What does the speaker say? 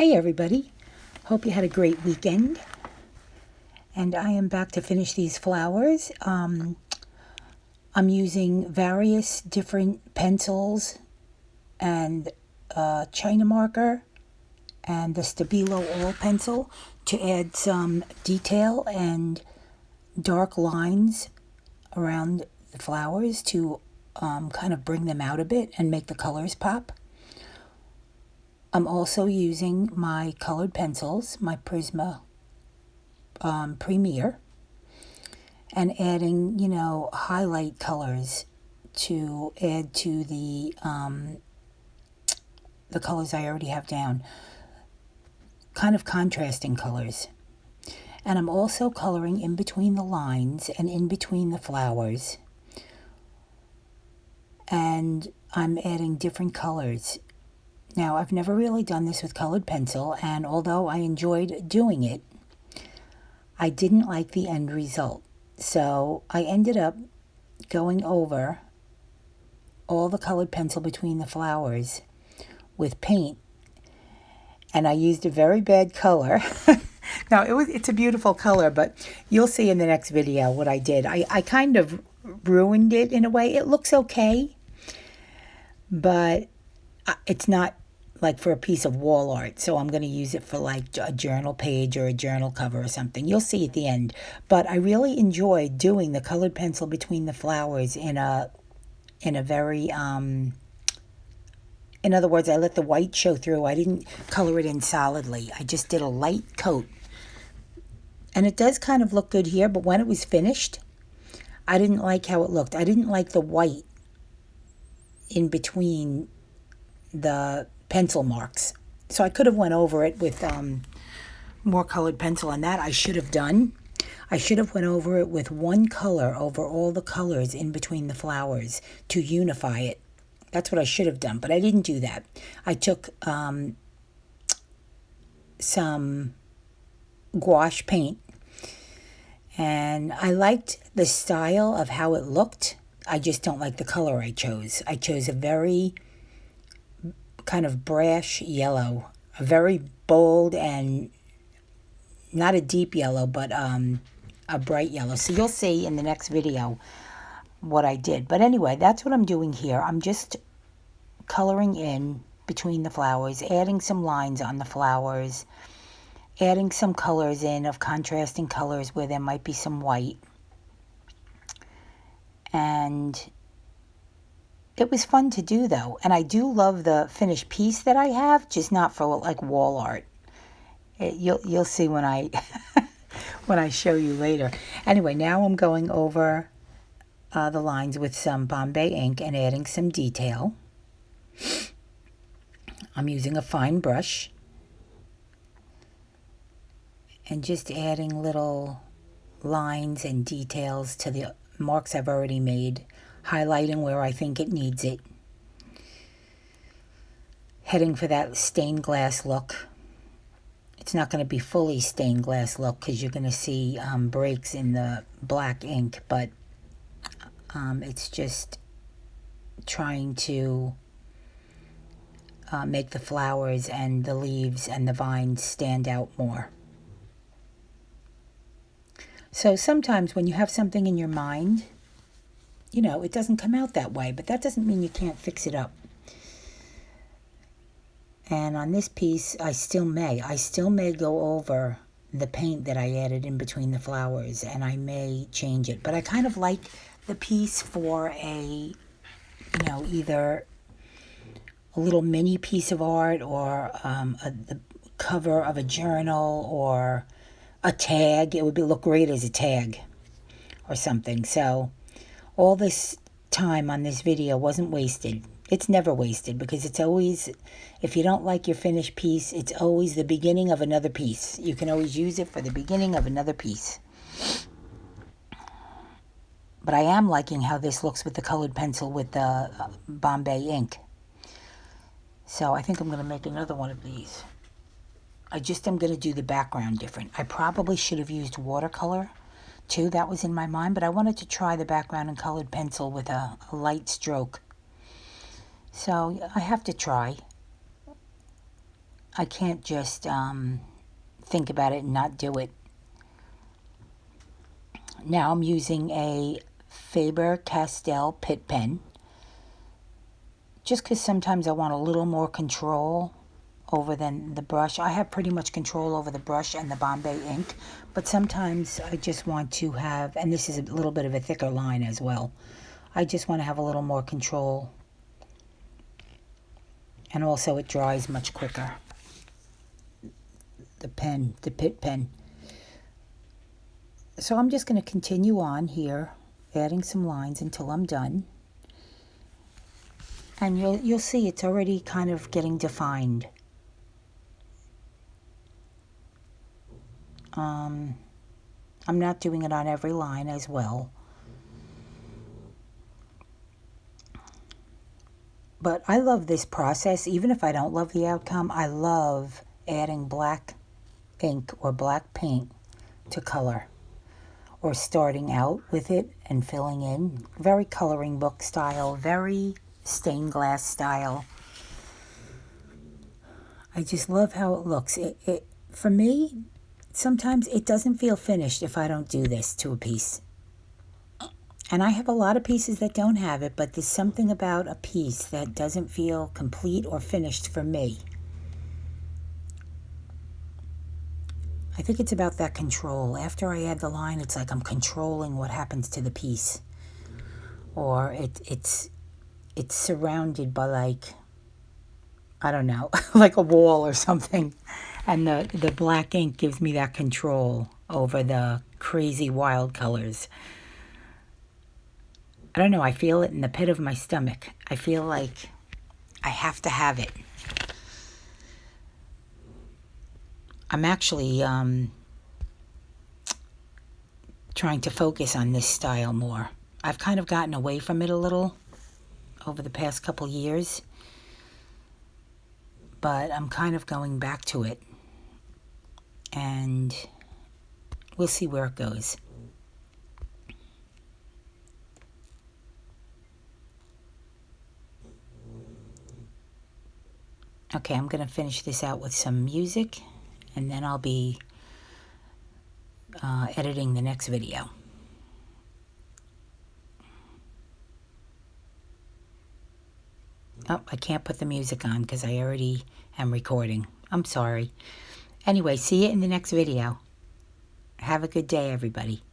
Hey everybody, hope you had a great weekend, and I am back to finish these flowers. I'm using various different pencils and China marker and the Stabilo oil pencil to add some detail and dark lines around the flowers to kind of bring them out a bit and make the colors pop. I'm also using my colored pencils, my Prisma Premier, and adding, highlight colors to add to the colors I already have down, kind of contrasting colors. And I'm also coloring in between the lines and in between the flowers. And I'm adding different colors. Now, I've never really done this with colored pencil, and although I enjoyed doing it, I didn't like the end result. So I ended up going over all the colored pencil between the flowers with paint, and I used a very bad color. Now, it's a beautiful color, but you'll see in the next video what I did. I kind of ruined it in a way. It looks okay, but it's not like for a piece of wall art, so I'm going to use it for like a journal page or a journal cover or something. You'll see at the end. But I really enjoyed doing the colored pencil between the flowers in a very, in other words, I let the white show through. I didn't color it in solidly. I just did a light coat. And it does kind of look good here, but when it was finished, I didn't like how it looked. I didn't like the white in between the pencil marks. So I could have went over it with more colored pencil, and that I should have done. I should have went over it with one color over all the colors in between the flowers to unify it. That's what I should have done, but I didn't do that. I took some gouache paint, and I liked the style of how it looked. I just don't like the color I chose. I chose a very kind of brash yellow, a very bold and not a deep yellow, but a bright yellow. So you'll see in the next video what I did. But anyway, that's what I'm doing here. I'm just coloring in between the flowers, adding some lines on the flowers, adding some colors in of contrasting colors where there might be some white. And it was fun to do, though, and I do love the finished piece that I have, just not for like wall art. You'll see when I when I show you later. Anyway, now I'm going over the lines with some Bombay ink and adding some detail. I'm using a fine brush and just adding little lines and details to the marks I've already made, highlighting where I think it needs it, heading for that stained glass look. It's not going to be fully stained glass look because you're going to see breaks in the black ink, but it's just trying to make the flowers and the leaves and the vines stand out more. So sometimes when you have something in your mind, it doesn't come out that way, but that doesn't mean you can't fix it up. And on this piece, I still may go over the paint that I added in between the flowers, and I may change it. But I kind of like the piece for a, either a little mini piece of art or the cover of a journal or a tag. It would look great as a tag or something. So all this time on this video wasn't wasted. It's never wasted because it's always, if you don't like your finished piece, it's always the beginning of another piece. You can always use it for the beginning of another piece. But I am liking how this looks with the colored pencil with the Bombay ink. So I think I'm going to make another one of these. I just am going to do the background different. I probably should have used watercolor too. That was in my mind, but I wanted to try the background in colored pencil with a light stroke. So I have to try. I can't just think about it and not do it. Now I'm using a Faber-Castell Pitt pen, just because sometimes I want a little more control over than the brush. I have pretty much control over the brush and the Bombay ink, but sometimes I just want to have, and this is a little bit of a thicker line as well, I just want to have a little more control, and also it dries much quicker. The pen, the Pitt pen. So I'm just going to continue on here, adding some lines until I'm done. And you'll see it's already kind of getting defined. I'm not doing it on every line as well. But I love this process. Even if I don't love the outcome, I love adding black ink or black paint to color, or starting out with it and filling in. Very coloring book style, very stained glass style. I just love how it looks. For me, sometimes it doesn't feel finished if I don't do this to a piece. And I have a lot of pieces that don't have it, but there's something about a piece that doesn't feel complete or finished for me. I think it's about that control. After I add the line, it's like I'm controlling what happens to the piece. Or it's surrounded by, like, I don't know, like a wall or something. And the black ink gives me that control over the crazy wild colors. I don't know, I feel it in the pit of my stomach. I feel like I have to have it. I'm actually trying to focus on this style more. I've kind of gotten away from it a little over the past couple years, but I'm kind of going back to it, and we'll see where it goes. Okay, I'm going to finish this out with some music, and then I'll be editing the next video. Oh, I can't put the music on because I already am recording. I'm sorry. Anyway, see you in the next video. Have a good day, everybody.